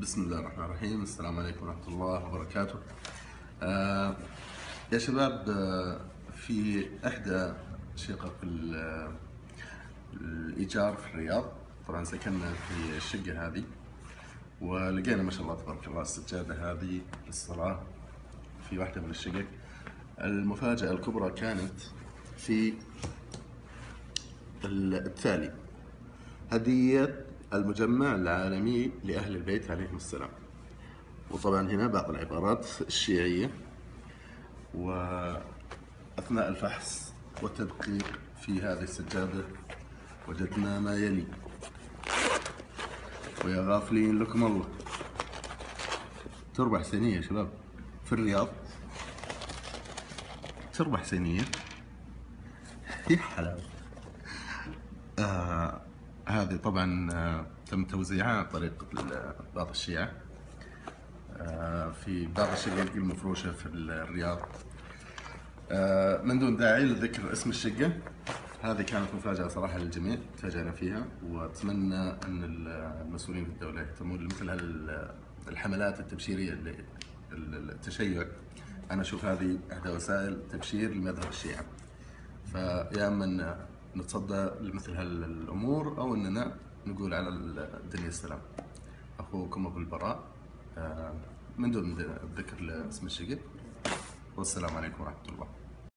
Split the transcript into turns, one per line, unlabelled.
بسم الله الرحمن الرحيم. السلام عليكم ورحمة الله وبركاته. يا شباب، في إحدى شقق الإيجار في الرياض. طبعا سكننا في الشقة هذه، ولقينا ما شاء الله تبارك الله السجادة هذه للصلاة في واحدة من الشقق. المفاجأة الكبرى كانت في التالي: هدية المجمع العالمي لأهل البيت عليهم السلام. وطبعا هنا بعض العبارات الشيعية. وأثناء الفحص والتدقيق في هذه السجادة وجدنا ما يلي: ويا غافلين لكم الله. تربة حسينية يا شباب في الرياض، تربة حسينية يا حلاوة. هذه طبعا تم توزيعها عن طريق بعض الشيعة في بعض الشقق المفروشة في الرياض. من دون داعي لذكر اسم الشقة، هذه كانت مفاجأة صراحة للجميع، تفاجأنا فيها. وأتمنى أن المسؤولين في الدولة يهتمون لمثل الحملات التبشيرية للتشيع. أنا أشوف هذه إحدى وسائل تبشير لمذهب الشيعة، فيا أما نتصدى لمثل هالأمور أو أننا نقول على الدنيا السلام. أخوكم أبو البراء، من دون ذكر اسم الشقق، والسلام عليكم ورحمة الله.